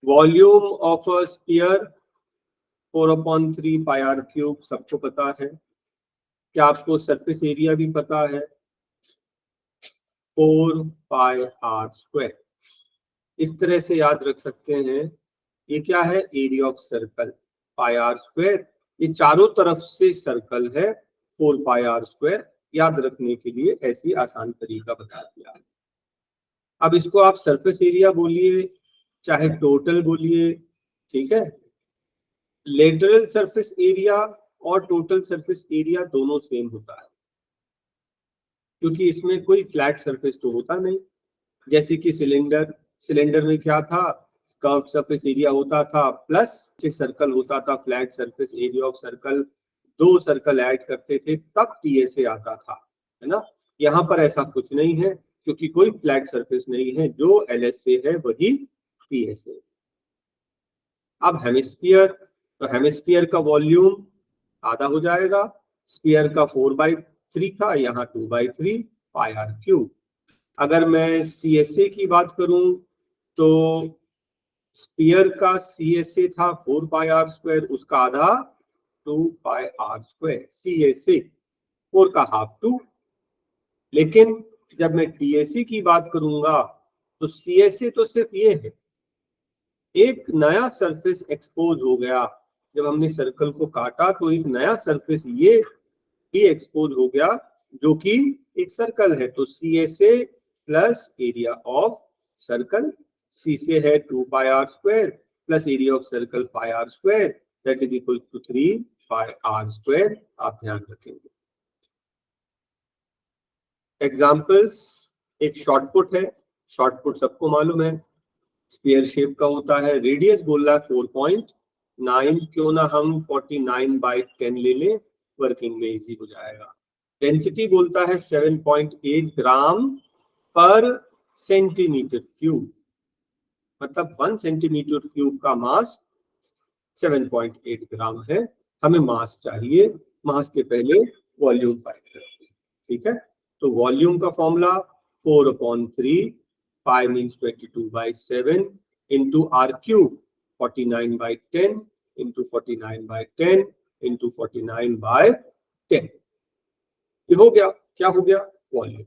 Volume of a sphere 4/3 pi r cube, सबको पता है। क्या आपको सरफेस एरिया भी पता है? 4 पाई आर स्क्वायर। इस तरह से याद रख सकते हैं। ये क्या है? Area of circle pi are square. ये चारों तरफ से सर्कल है 4 पाई आर स्क्वायर। याद रखने के लिए ऐसी आसान तरीका बता दिया। अब इसको आप सरफेस एरिया बोलिए चाहे टोटल बोलिए, ठीक है। लेटरल सरफेस एरिया और टोटल सरफेस एरिया दोनों सेम होता है, क्योंकि इसमें कोई फ्लैट सरफेस तो होता नहीं। जैसे कि सिलेंडर में क्या था? कर्व्ड सरफेस एरिया होता था प्लस सर्कल होता था, flat surface area of circle. दो सर्कल ऐड करते थे तब टीएसए आता था, है ना। यहाँ पर ऐसा कुछ नहीं है, क्योंकि कोई फ्लैट सरफेस नहीं है। जो एलएसए है वही टीएसए। अब हेमिस्फीयर, तो हेमिस्फीयर का वॉल्यूम आधा हो जाएगा। स्फीयर का 4/3 था, यहाँ 2/3 पाई आर क्यूब। अगर मैं सीएसए की बात करूं तो स्फीयर का सीएसए था 4 पाई आर स्क्वायर, उसका आधा 2 पाई आर स्क्वायर। सीएसए 4 का हाफ 2। लेकिन जब मैं टीएसए की बात करूंगा तो सीएसए तो सिर्फ ये है, एक नया सरफेस एक्सपोज हो गया। जब हमने सर्कल को काटा तो एक नया सरफेस ये भी एक्सपोज हो गया, जो कि एक सर्कल है। तो CSA plus area of circle, C से है 2 pi are square plus area of circle pi are square, that is equal to 3 pi are square. आप ध्यान रखेंगे। एग्जाम्पल्स, एक शॉर्टपुट है। शॉर्टपुट सबको मालूम है, स्फीयर शेप का होता है। रेडियस बोल रहा है 4.9, क्यों ना हम 49/10 ले लें, वर्किंग में इजी हो जाएगा। डेंसिटी बोलता है 7.8 ग्राम पर सेंटीमीटर क्यूब, मतलब 1 सेंटीमीटर क्यूब का मास 7.8 ग्राम है। हमें मास चाहिए, मास के पहले वॉल्यूम फाइंड करते हैं, ठीक है। तो वॉल्यूम का formula 4/3, pi means 22/7 into r cube 49/10 into 49/10 into 49/10। ये हो गया। क्या हो गया? वॉल्यूम।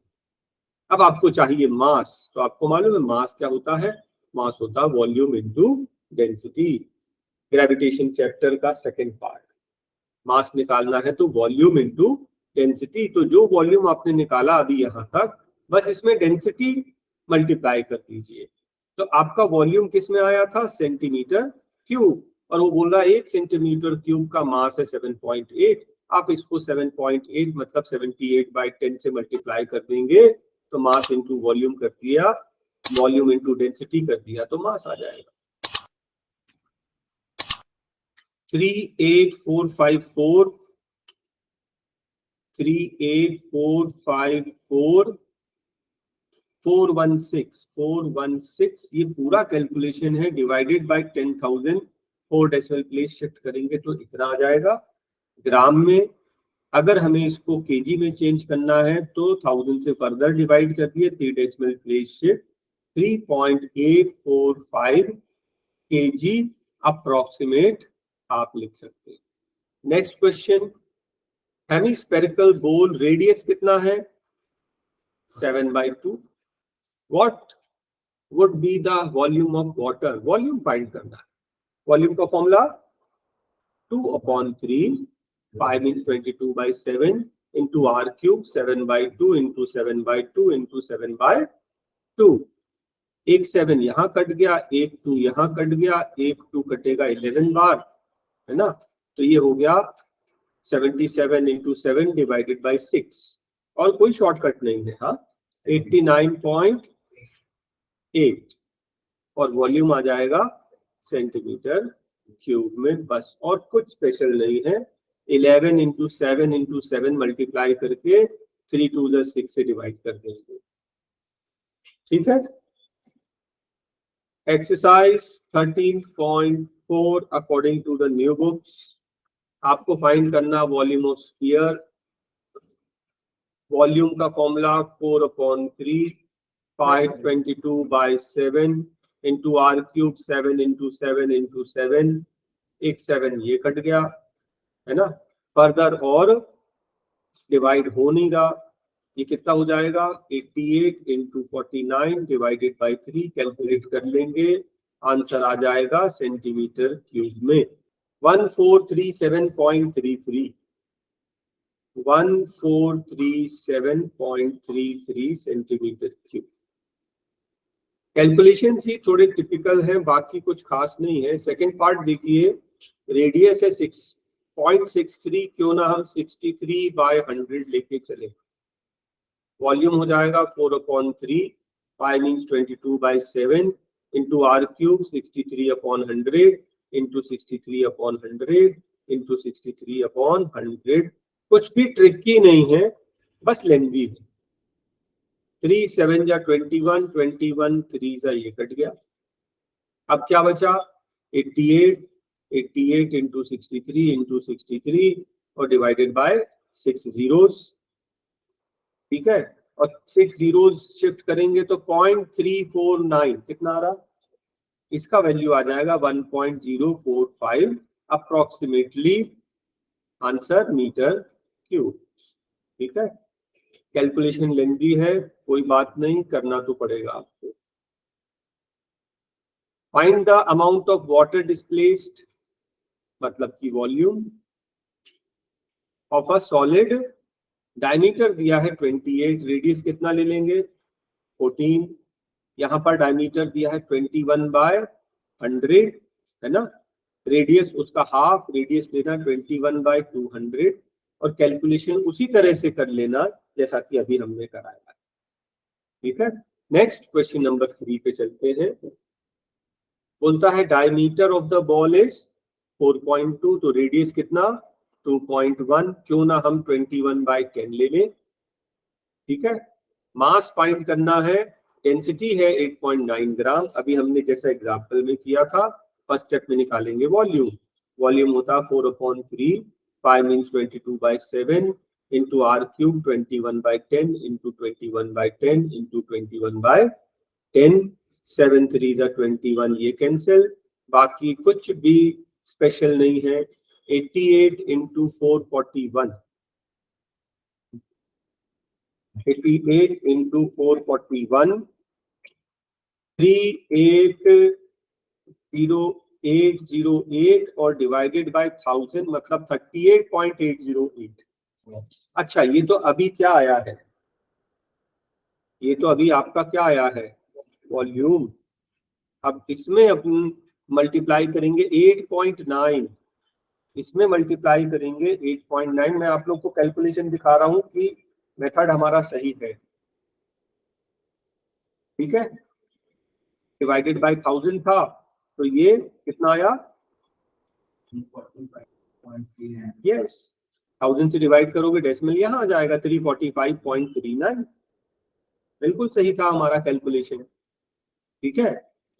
अब आपको चाहिए मास, तो आपको मालूम है मास क्या होता है? मास होता है volume into density. Gravitation chapter का सेकंड पार्ट। मास निकालना है तो वॉल्यूम इंटू डेंसिटी। तो जो वॉल्यूम आपने निकाला अभी यहां तक, बस इसमें डेंसिटी मल्टीप्लाई कर दीजिए। तो आपका वॉल्यूम किस में आया था? Centimetre cube. और वो बोल रहा है 1 सेंटीमीटर क्यूब का मास है 7.8। आप इसको 7.8 मतलब 78/10 से मल्टीप्लाई कर देंगे तो मास इंटू वॉल्यूम कर दिया, वॉल्यूम इंटू डेंसिटी कर दिया तो मास आ जाएगा। 38454 38454 416 ये पूरा कैलकुलेशन है, divided by 10,000। 4 decimal place shift करेंगे तो इतना आ जाएगा ग्राम में। अगर हमें इसको केजी में चेंज करना है तो 1000 से फर्दर डिवाइड कर दिए, 3 decimal place shift 3.845 kg approximate आप लिख सकते हैं। Next question, hemispherical bowl radius कितना है? 7/2। What would be the volume of water? Volume find करना है। वॉल्यूम का formula 2/3, pi means 22/7 into r cube 7/2 into 7/2 into 7/2। एक 7 यहाँ कट गया, एक 2 यहाँ कट गया, एक 2 कटेगा 11 बार, है ना। तो ये हो गया 77 इंटू 7 डिवाइडेड बाई 6। और कोई शॉर्टकट नहीं है, हाँ। 89.8 और वॉल्यूम आ जाएगा सेंटीमीटर क्यूब में, बस। और कुछ स्पेशल नहीं है। 11 इंटू 7 इंटू 7 मल्टीप्लाई करके 3 2 6 से डिवाइड कर देंगे, ठीक है। Exercise 13.4 according to the new books, आपको फाइंड करना वॉल्यूम ऑफ स्फीयर। वॉल्यूम का formula 4/3 pi 22/7 into r cube 7 into 7 into 7, एक 7 ये कट गया है ना, फर्दर और डिवाइड हो नहीं रहा, ये कितना हो जाएगा 88 इंटू 49 डिवाइडेड बाई 3, कैलकुलेट कर लेंगे, आंसर आ जाएगा सेंटीमीटर क्यूब में 1437.33 1437.33 सेंटीमीटर क्यूब। कैलकुलेशन ही थोड़े टिपिकल हैं, बाकी कुछ खास नहीं है। सेकंड पार्ट देखिए, रेडियस है 6.63, क्यों ना हम 63/100 लेके चले। वॉल्यूम हो जाएगा 4/3, pi means 22/7 into r cube 63/100 into 63/100 into 63/100। कुछ भी ट्रिकी नहीं है, बस लेंदी है। 3 7 जा 21, 21 3 जा ये कट गया। अब क्या बचा 88 इंटू 63 इंटू 63 और डिवाइडेड बाय 6 zeros, ठीक है, और 6 zeros शिफ्ट करेंगे तो 0.349 कितना आ रहा, इसका वैल्यू आ जाएगा 1.045 अप्रोक्सीमेटली आंसर मीटर क्यूब। ठीक है, कैलकुलेशन लेंदी है, कोई बात नहीं, करना तो पड़ेगा आपको। Find the amount of water displaced, मतलब की volume of a solid, diameter दिया है 28, रेडियस कितना ले लेंगे 14, यहाँ पर डायमीटर दिया है 21/100 है ना, रेडियस उसका हाफ, रेडियस लेना 21/200 और कैलकुलेशन उसी तरह से कर लेना जैसा कि अभी हमने कराया। ठीक है, नेक्स्ट क्वेश्चन नंबर 3 पे चलते हैं। बोलता है diameter of the ball is 4.2, तो रेडियस कितना 2.1, क्यों ना हम 21/10 ले लें। ठीक है, मास फाइंड करना है, डेंसिटी है 8.9 ग्राम, अभी हमने जैसा एग्जांपल में किया था। फर्स्ट स्टेप में निकालेंगे वॉल्यूम, वॉल्यूम होता है 4/3, pi means 22/7 into r cube 21/10 into 21/10 into 21/10, 7 3 जा 21, ये कैंसिल, बाकी कुछ भी स्पेशल नहीं है। 88 इंटू 441, 88 इंटू 441, 38008 और डिवाइडेड बाय 1000 मतलब 38.808। अच्छा, ये तो अभी क्या आया है, ये तो अभी आपका क्या आया है वॉल्यूम। अब इसमें अपन मल्टीप्लाई करेंगे 8.9, इसमें मल्टीप्लाई करेंगे 8.9। मैं आप लोग को कैलकुलेशन दिखा रहा हूं कि मेथड हमारा सही है। ठीक है, डिवाइडेड बाय 1000 था तो ये कितना आया, यस 1000 से डिवाइड करोगे डेसिमल यहाँ आ जाएगा 345.39, बिल्कुल सही था हमारा कैलकुलेशन। ठीक है,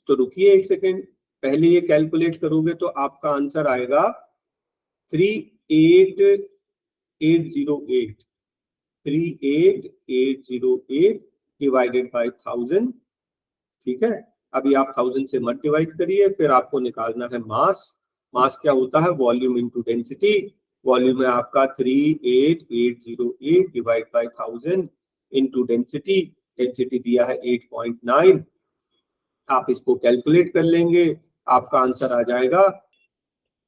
तो रुकिए एक सेकेंड, पहले ये कैलकुलेट करोगे तो आपका आंसर आएगा 38808, 38808 डिवाइडेड बाय 1000। ठीक है, अभी आप 1000 से मत डिवाइड करिए, फिर आपको निकालना है मास। मास क्या होता है, वॉल्यूम इनटू डेंसिटी। वॉल्यूम है आपका 38808 divide by 1000 into density, density दिया है 8.9। आप इसको कैलकुलेट कर लेंगे, आपका आंसर आ जाएगा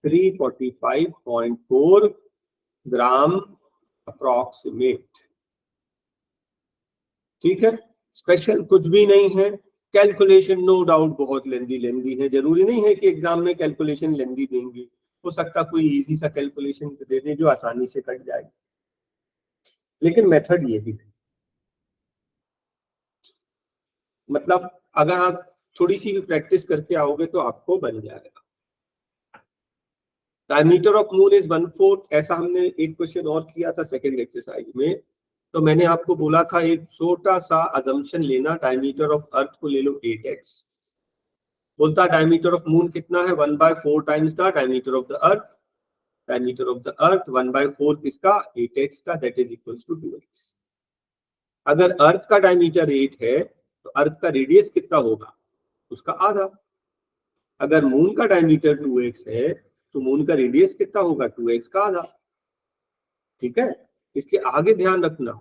345.4 ग्राम अप्रोक्सीमेट। ठीक है, स्पेशल कुछ भी नहीं है। कैलकुलेशन नो डाउट बहुत लेंदी है, जरूरी नहीं है कि एग्जाम में कैलकुलेशन लेंदी देंगे, हो सकता कोई इजी सा कैलकुलेशन दे दे जो आसानी से कट जाए, लेकिन मेथड यही है। मतलब अगर आप थोड़ी सी प्रैक्टिस करके आओगे तो आपको बन जाएगा। डायमीटर ऑफ मून इज 1/4, ऐसा हमने एक क्वेश्चन और किया था सेकंड एक्सरसाइज में, तो मैंने आपको बोला था एक छोटा सा अजम्पशन लेना, डायमीटर ऑफ अर्थ को ले लो 8x, बोलता डायमीटर ऑफ मून कितना है 1/4 times the diameter of the earth, diameter of the अर्थ 1/4 किसका 8x का, that is equals to 2x। अगर अर्थ का डायमीटर 8 है तो अर्थ का रेडियस कितना होगा उसका आधा। अगर मून का डायमीटर 2x है तो मून का रेडियस कितना होगा, 2x का आधा। ठीक है, इसके आगे ध्यान रखना,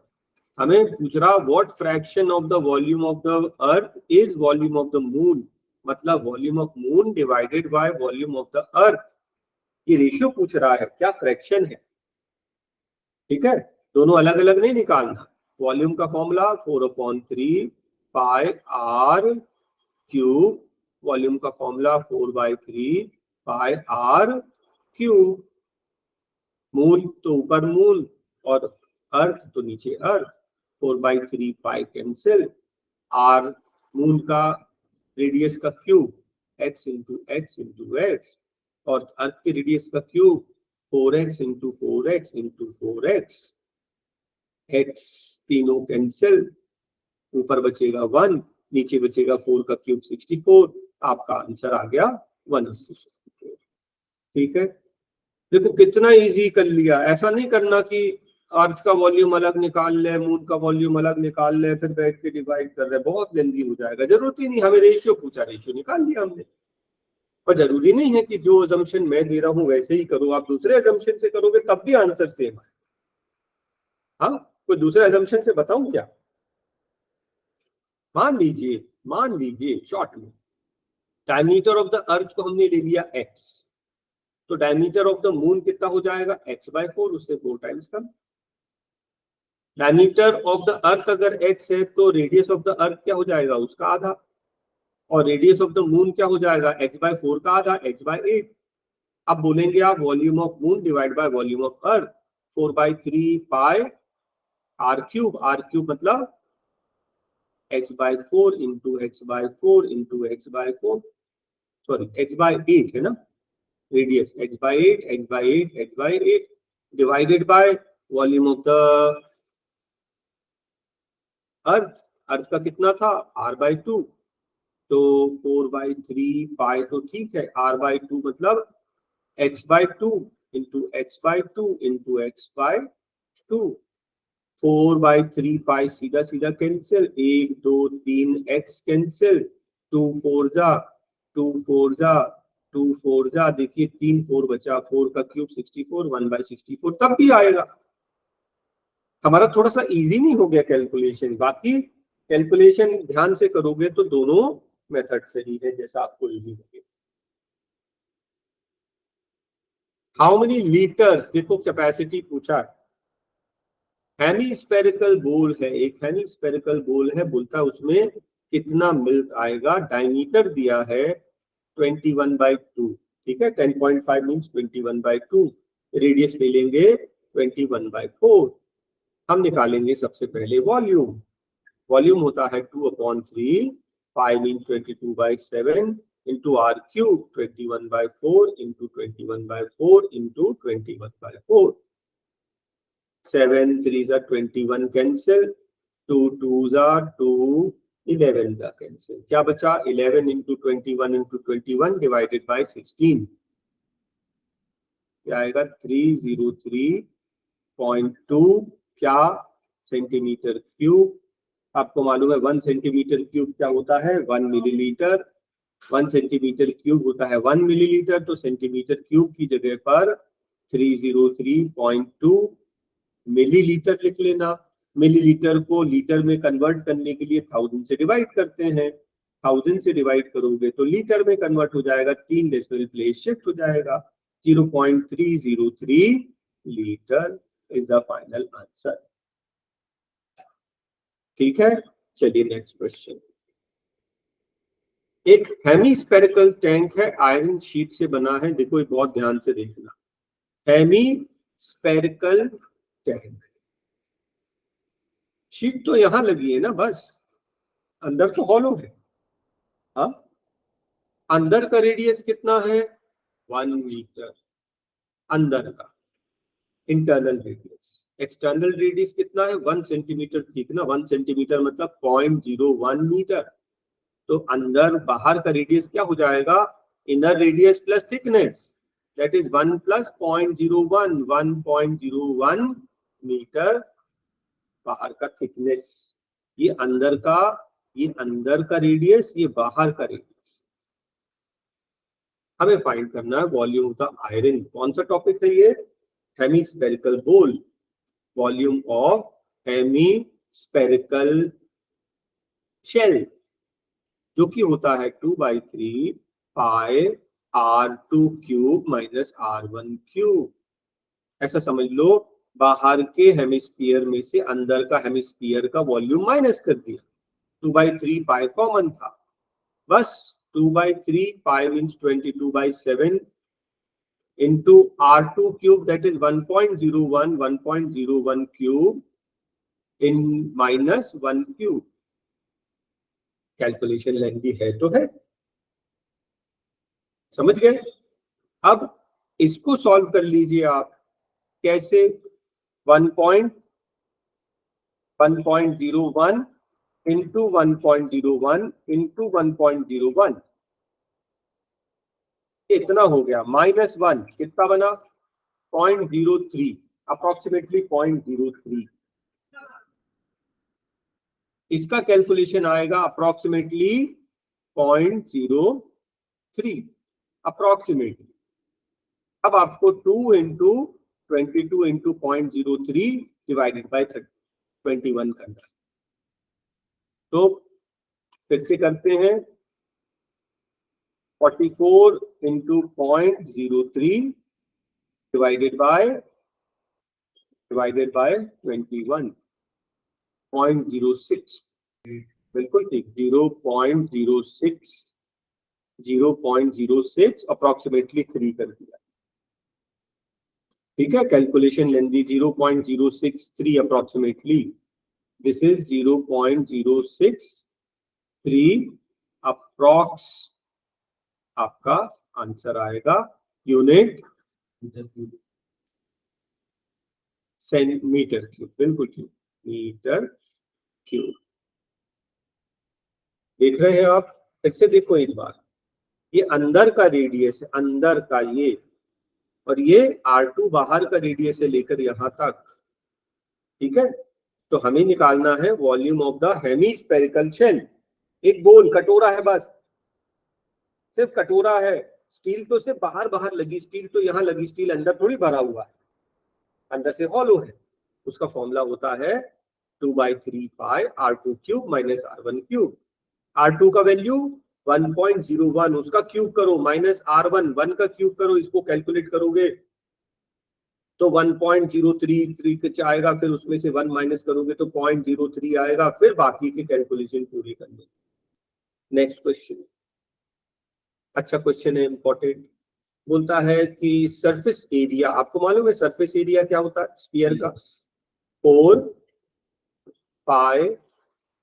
हमें पूछ रहा what fraction of the volume of the earth is volume of the moon, मतलब volume of moon divided by volume of the earth. ये रेशियो पूछ रहा है, क्या फ्रैक्शन है। ठीक है, दोनों अलग अलग नहीं निकालना। वॉल्यूम का formula 4/3 pi r cube, volume का फॉर्मूला 4/3 पाई आर क्यूब। मूल तो ऊपर मूल और अर्थ तो नीचे अर्थ, 4/3 पाई कैंसिल, आर मूल का रेडियस का cube x into x into x, और अर्थ के रेडियस का cube 4x into 4x into 4x, x तीनों कैंसिल, ऊपर बचेगा 1, नीचे बचेगा 4 का क्यूब 64, आपका आंसर आ गया 1/64। ठीक है, देखो कितना इजी कर लिया। ऐसा नहीं करना कि अर्थ का वॉल्यूम अलग निकाल ले, मून का वॉल्यूम अलग निकाल ले, फिर बैठ के डिवाइड कर रहे, बहुत लेंदी हो जाएगा। जरूरत ही नहीं, हमें रेशियो पूछा, रेशियो निकाल लिया हमने। और जरूरी नहीं है कि जो अजम्पशन मैं दे रहा हूं वैसे ही करो, आप दूसरे अजम्पशन से करोगे तब भी आंसर सेम है। हाँ, कोई दूसरे अजम्पशन से बताऊं क्या? मान लीजिए शॉर्ट में डायमीटर ऑफ द अर्थ को हमने ले लिया x, तो डायमीटर ऑफ द मून कितना हो जाएगा, x/4, उससे 4 times come. Diameter of the अर्थ अगर x है तो रेडियस ऑफ द अर्थ क्या हो जाएगा, उसका आधा, और रेडियस ऑफ द मून क्या हो जाएगा, x/4 का आधा, x/8। अब बोलेंगे आप volume of moon divide by volume of earth, 4/3 pi r cube मतलब x/4 into x/4 into x/4, sorry x/8 है ना, radius x/8 divided by volume of the earth, earth का कितना था, r/2, तो 4/3 पाई तो ठीक है, r/2 मतलब x/2 into x/2 into x/2, 4/3 पाई सीधा सीधा कैंसिल, 1 2 3 x कैंसिल, 2 4 जा, देखिए 3 4 बचा, 4 का क्यूब 64, 1/64 तब भी आएगा। हमारा थोड़ा सा इजी नहीं हो गया कैलकुलेशन? बाकी कैलकुलेशन ध्यान से करोगे तो दोनों मेथड सही है, जैसा आपको इजी लगे। हाउ मेनी लीटर्स, देखो कैपेसिटी पूछा है। हेमीस्फेरिकल बोल है, एक हेमीस्फेरिकल बोल है, बोलता है उसमें कितना मिल्क आएगा। डायमीटर दिया है 21/2, ठीक है, 10.5 मीन्स 21/2, रेडियस ले लेंगे 21/4। हम निकालेंगे सबसे पहले वॉल्यूम। वॉल्यूम होता है 2/3, pi means 22/7 into r cube, 21/4 into 21/4 into 21/4, 7 3 21 cancel, 2 2 2, 11 का कैंसिल, क्या बचा, 11 इंटू 21 इंटू 21 डिवाइडेड बाय 16, क्या आएगा 303.2 क्या सेंटीमीटर क्यूब। आपको मालूम है 1 सेंटीमीटर क्यूब क्या होता है, 1 मिलीलीटर। 1 सेंटीमीटर क्यूब होता है 1 मिलीलीटर, तो सेंटीमीटर क्यूब की जगह पर 303.2 मिलीलीटर लिख लेना। मिलीलीटर को लीटर में कन्वर्ट करने के लिए 1000 से डिवाइड करते हैं, 1000 से डिवाइड करोगे तो लीटर में कन्वर्ट हो जाएगा, 3 डेसिमल प्लेस शिफ्ट हो जाएगा, 0.303 litre is the final answer. ठीक है, चलिए नेक्स्ट क्वेश्चन। एक हेमीस्फेरिकल टैंक है, आयरन शीट से बना है, देखो ये बहुत ध्यान से देखना। हेमीस्फेरिकल टैंक, शीट तो यहां लगी है ना, बस अंदर तो हॉलो है। हाँ, अंदर का रेडियस कितना है, 1 मीटर अंदर का इंटरनल रेडियस। एक्सटर्नल रेडियस कितना है, 1 सेंटीमीटर, ठीक ना, 1 सेंटीमीटर मतलब 0.01 मीटर। तो अंदर बाहर का रेडियस क्या हो जाएगा, inner radius plus thickness, that is 1 plus 0.01, 1.01 metre बाहर का थिकनेस। ये अंदर का रेडियस, ये बाहर का रेडियस। हमें फाइंड करना है वॉल्यूम ऑफ द आयरन। कौन सा टॉपिक है ये? हेमिस्फेरिकल बोल, वॉल्यूम ऑफ हेमिस्फेरिकल शेल, जो कि होता है 2/3 पाई R2 cube minus R1 cube. ऐसा समझ लो, बाहर के हेमिस्फीयर में से अंदर का हेमिस्फीयर का वॉल्यूम माइनस कर दिया। 2/3 पाई कॉमन था, बस 2/3 pi means 22/7 into R2 cube, that is 1.01 cube in minus 1 cube। Calculation lengthy है तो है, समझ गए? अब इसको सॉल्व कर लीजिए आप। कैसे? 1.01 into 1.01 into 1.01, इतना हो गया। -1 कितना बना? 0.03, अप्रोक्सीमेटली 0.03। इसका कैलकुलेशन आएगा अप्रोक्सीमेटली 0.03 अप्रोक्सीमेटली। अब आपको 2 into 22 into 0.03 डिवाइडेड बाय 21 करना है। तो फिर से करते हैं, 44 into 0.03 डिवाइडेड बाय 21, 0.06, बिल्कुल ठीक, 0.06 अप्रोक्सीमेटली 3 कर दिया। ठीक है, calculation lengthy 0.063 approximately, this is 0.063 approx आपका आंसर आएगा। यूनिट सेंटीमीटर क्यूब, बिल्कुल ठीक, मीटर क्यूब। देख रहे हैं आप? फिर से देखो एक बार, ये अंदर का रेडियस है, अंदर का ये, और ये R2 बाहर का रेडियस है लेकर यहां तक। ठीक है, तो हमें निकालना है volume of the hemispherical shell. एक बोल कटोरा है, बस सिर्फ कटोरा है। स्टील तो सिर्फ बाहर बाहर लगी, स्टील तो यहाँ लगी, स्टील अंदर थोड़ी भरा हुआ है, अंदर से हॉलो है। उसका फॉर्मूला होता है 2/3 पाई R2 cube minus R1 cube. R2 का वैल्यू 1.01, उसका क्यूब करो, माइनस R1 1 का क्यूब करो, इसको कैलकुलेट करोगे तो 1.033 आएगा, फिर उसमें से 1 माइनस करोगे तो 0.03 आएगा, फिर बाकी की कैलकुलेशन पूरी करनी। नेक्स्ट क्वेश्चन, अच्छा क्वेश्चन है, इंपॉर्टेंट। बोलता है कि सरफेस एरिया, आपको मालूम है सरफेस एरिया क्या होता है स्फीयर का? 4 pi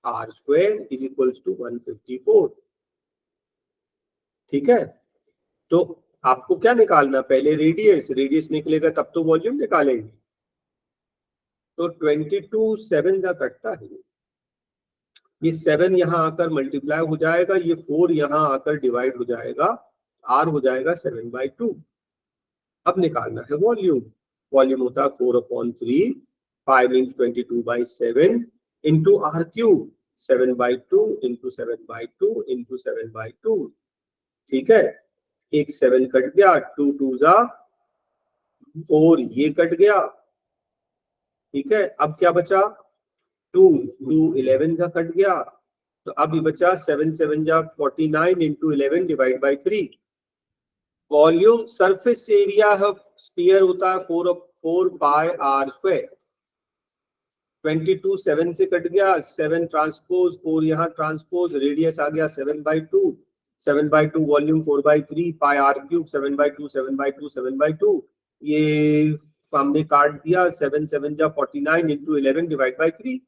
R square is equals to 154। ठीक है, तो आपको क्या निकालना? पहले रेडियस, रेडियस निकलेगा तब तो वॉल्यूम निकालेंगे। तो 22 7 का कटता है, ये 7 यहां आकर मल्टीप्लाई हो जाएगा, ये 4 यहां आकर डिवाइड हो जाएगा, R हो जाएगा 7/2। अब निकालना है वॉल्यूम। वॉल्यूम होता है 4/3 pi means 22/7 into R cube, 7/2 into 7/2 into 7/2। ठीक है, एक 7 कट गया, 2 2 जा 4, ये कट गया। ठीक है, अब क्या बचा? 2 11 जा कट गया, तो अब ये बचा 7 7 जा 49 into 11 divide by 3। Volume surface area of sphere होता है 4 पाई R स्क्वायर। 22 7 से कट गया, 7 ट्रांसपोज 4 यहाँ ट्रांसपोज, रेडियस आ गया 7/2, 7/2 वॉल्यूम 4/3 पाई R क्यूब, 7/2 7/2 7/2, ये सामने काट दिया, 7 7 जा 49 इंटू 11 डिवाइड बाई 3।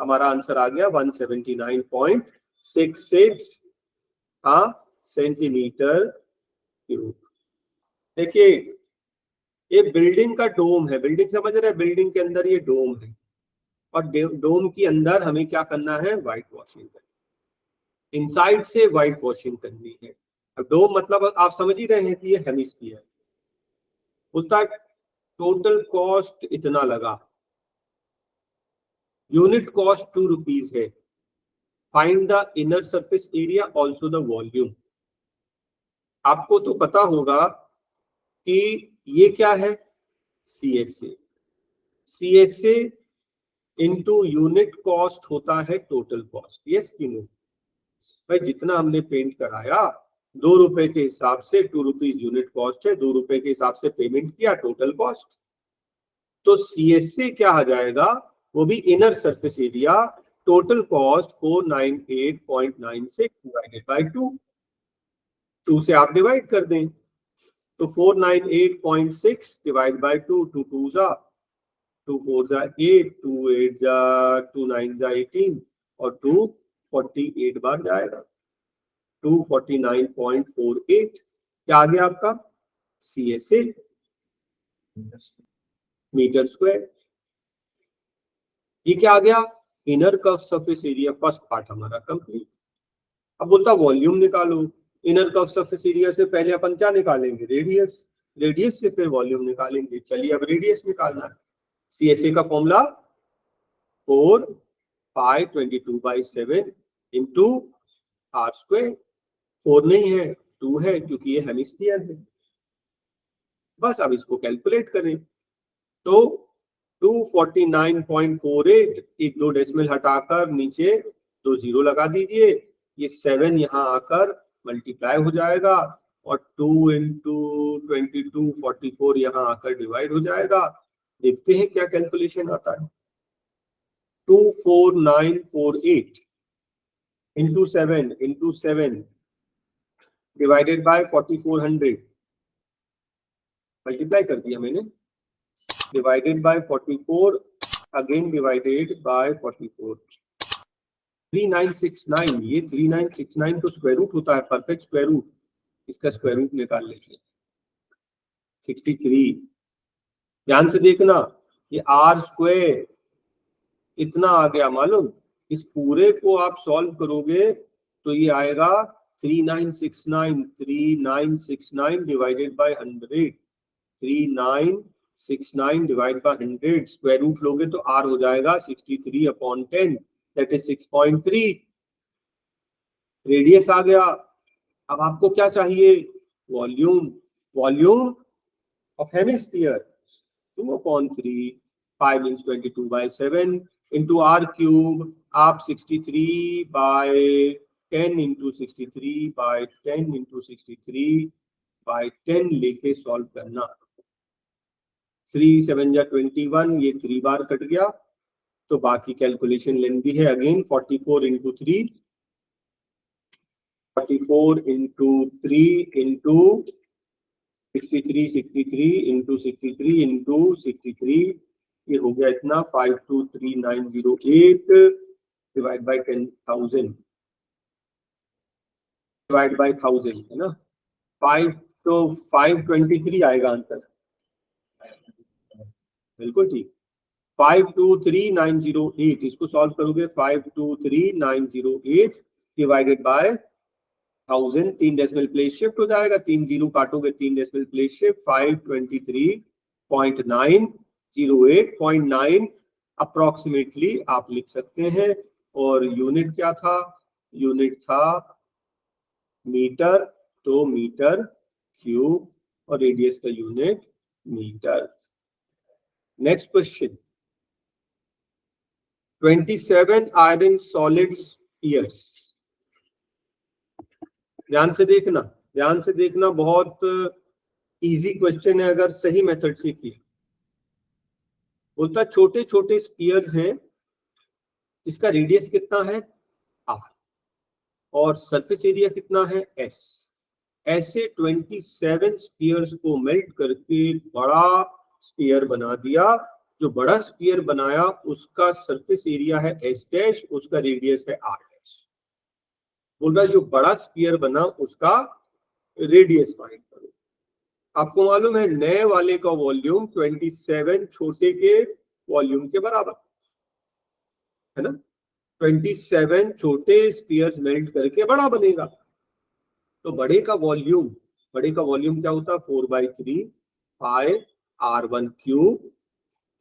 हमारा आंसर आ गया 179.66 सेंटीमीटर क्यूब। देखिए, ये बिल्डिंग का डोम है, बिल्डिंग समझ रहे हैं? बिल्डिंग के अंदर ये डोम है, और डोम के अंदर हमें क्या करना है? व्हाइट वॉशिंग करनी, इनसाइड से व्हाइट वॉशिंग करनी है। अब डोम मतलब आप समझ ही रहे हैं कि ये हेमिस्फीयर होता है। टोटल कॉस्ट इतना लगा, यूनिट कॉस्ट 2 रुपीज है। Find the inner surface area also the volume. आपको तो पता होगा कि ये क्या है, CSA। CSA into unit cost होता है टोटल कॉस्ट। यस कि नो भाई, जितना हमने पेंट कराया 2 रुपए के हिसाब से 2 रुपीज यूनिट कॉस्ट है, 2 रुपए के हिसाब से पेमेंट किया, टोटल कॉस्ट। तो CSA क्या आ जाएगा, वो भी inner surface area, total cost 498.96 divided by 2 से आप डिवाइड कर दें तो 498.6 डिवाइड बाय 2, 2 2 जा 2 4 जा 8, 2 8 जा 2 9 जा 18 और 248 बार जाएगा, 249.48। क्या आ गया आपका CSA मीटर स्क्वायर। ये क्या आ गया, inner curve surface area. First part हमारा कंप्लीट। अब बोलता वॉल्यूम निकालो। इनर कर्व सरफेस एरिया से पहले अपन क्या निकालेंगे, रेडियस, रेडियस से फिर वॉल्यूम निकालेंगे। चलिए अब रेडियस निकालना है। CSA का formula 4 pi 22/7 into r square. 4 नहीं है 2 है क्योंकि ये हेमिस्फीयर है। बस अब इसको कैलकुलेट करें तो 249.48, एक 2 डेसिमल हटाकर नीचे 2 जीरो लगा दीजिए, ये 7 यहाँ आकर मल्टीप्लाई हो जाएगा और 2 इंटू 22 44 यहाँ आकर डिवाइड हो जाएगा। देखते हैं क्या कैलकुलेशन आता है। 24948 इंटू 7 डिवाइडेड बाय 4400, मल्टीप्लाई कर दिया मैंने, divided by 44 again divided by 44, 3969। ये 3969 तो स्क्वायर रूट होता है, परफेक्ट स्क्वायर रूट। इसका स्क्वायर रूट निकाल लेते हैं, 63। ध्यान से देखना, ये आर स्क्वायर इतना आ गया मालूम। इस पूरे को आप सॉल्व करोगे तो ये आएगा 3969 divided by 100, 3969 divide by 100, square root लोगे तो आर हो जाएगा 63/10, दैट इज 6.3। रेडियस आ गया। अब आपको क्या चाहिए, volume. Volume of hemisphere 2/3, 5 means 22/7 into r cube. आप 63/10 इंटू 63/10 इंटू 63/10 लेके सॉल्व करना। 3 7 जा 21, ये 3 बार कट गया तो बाकी कैलकुलेशन लेंदी है। Again 44 into 3, 44 into 3 into 63 into 63 into 63, ये हो गया इतना 523908 डिवाइड बाय 10,000 डिवाइड बाय 1000 है ना। 5 तो 523 आएगा आंसर, बिल्कुल ठीक। 523908 इसको सॉल्व करोगे 523908 divided by 1000, 3 decimal place shift हो जाएगा, 3 जीरो काटोगे 3 डेसिमल प्लेस शिफ्ट, 523.908.9 अप्रोक्सीमेटली आप लिख सकते हैं। और यूनिट क्या था, यूनिट था मीटर, तो मीटर क्यूब, और रेडियस का unit metre. Next question, 27 iron solid spheres. ध्यान से देखना, ध्यान से देखना, बहुत इजी क्वेश्चन है अगर सही मेथड से किया। बोलता छोटे छोटे स्फीयर्स हैं, इसका रेडियस कितना है r और सरफेस एरिया कितना है s। ऐसे 27 स्फीयर्स को मेल्ट करके बड़ा स्फीयर बना दिया। जो बड़ा स्फीयर बनाया उसका सरफेस एरिया है s डैश, उसका रेडियस है r डैश। बोल रहा है जो बड़ा स्फीयर बना उसका रेडियस फाइंड करो। आपको मालूम है नए वाले का वॉल्यूम 27 छोटे के वॉल्यूम के बराबर है ना। 27 छोटे स्फीयर्स मेल्ट करके बड़ा बनेगा। तो बड़े का वॉल्यूम क्या होता है, 4/3 pi r1 cube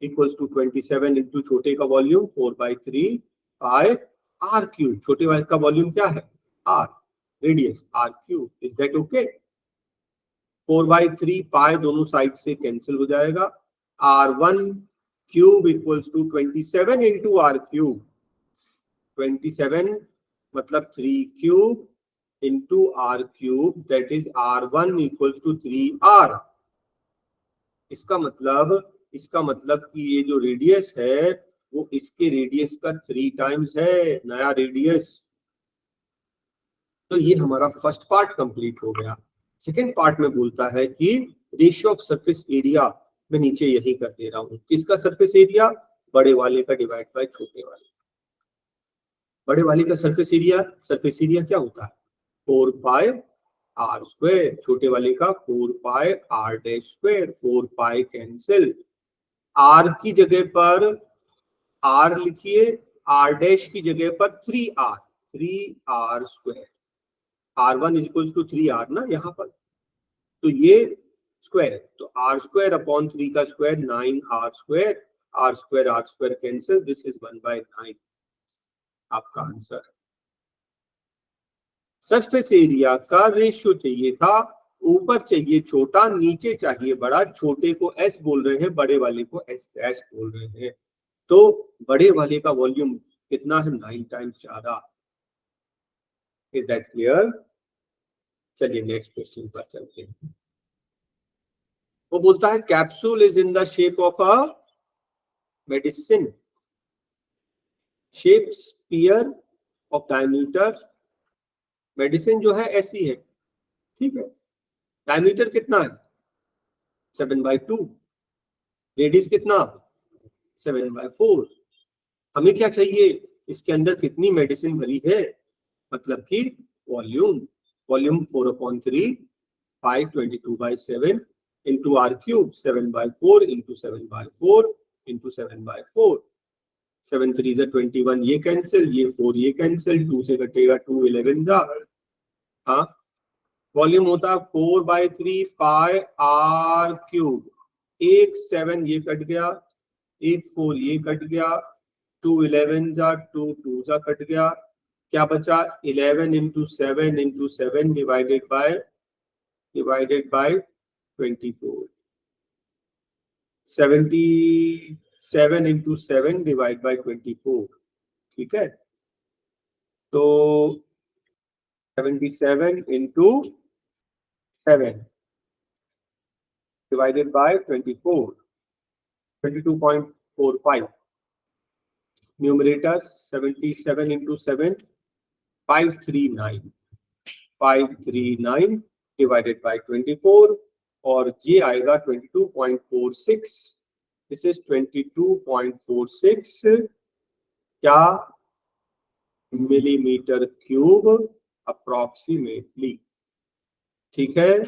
equals to 27 into छोटे का वॉल्यूम 4/3 पाई r क्यूब। छोटे वाले का वॉल्यूम क्या है r, radius r cube. Is that okay? 4/3 pi दोनों साइड से कैंसिल हो जाएगा। r1 cube equals to 27 into r cube, 27 मतलब 3 cube into r cube, that is r1 equals to 3r। इसका मतलब कि ये जो रेडियस है वो इसके रेडियस का 3 टाइम्स है, नया रेडियस। तो ये हमारा फर्स्ट पार्ट कंप्लीट हो गया। सेकेंड पार्ट में बोलता है कि रेशियो ऑफ सरफेस एरिया, मैं नीचे यही कर दे रहा हूं, किसका सरफेस एरिया, बड़े वाले का डिवाइड बाय छोटे वाले। बड़े वाले का सरफेस एरिया क्या होता है, 4 पाई आर स्क्वायर, छोटे वाले का 4 pi r dash square, 4 pi cancel, r की जगह पर आर लिखिए, आर डैश की जगह पर 3r square, r1 equals to 3r ना यहाँ पर, तो ये स्क्वायर है, तो r स्क्वायर अपॉन 3 का square 9r square, r square cancel, this is 1/9 आपका आंसर। सरफेस एरिया का रेशियो चाहिए था, ऊपर चाहिए छोटा, नीचे चाहिए बड़ा, छोटे को s बोल रहे हैं, बड़े वाले को s डैश बोल रहे हैं। तो बड़े वाले का वॉल्यूम कितना है, 9 टाइम्स ज्यादा। Is that clear? चलिए नेक्स्ट क्वेश्चन पर चलते हैं। वो बोलता है capsule is in the shape of a medicine, shape sphere of diameter, medicine जो है ऐसी है, ठीक है, डायमीटर कितना है 7/2, रेडियस कितना 7/4। हमें क्या चाहिए, इसके अंदर कितनी मेडिसिन भरी है, मतलब कि volume 4/3 pi 22/7 into r cube, 7/4 into 7/4 into 7/4, 7 3 जा 21, ये कैंसिल, ये 4 ये कैंसिल, 2 से कटेगा 2, 11 जा, हाँ, वॉल्यूम होता है 4/3 पाई आर क्यूब, एक 7 ये कट गया, एक 4 ये कट गया, 2 11 जा 2 2 जा कट गया, क्या बचा 11 into 7 divided by 24, 77 into 7 divide by 24, ठीक है, तो 77 into 7 divided by 24, 22.45, numerator 77 into 7, 539 divided by 24, और ये आएगा 22.46, दिस इज 22.46 क्या मिलीमीटर क्यूब अप्रोक्सीमेटली, ठीक है।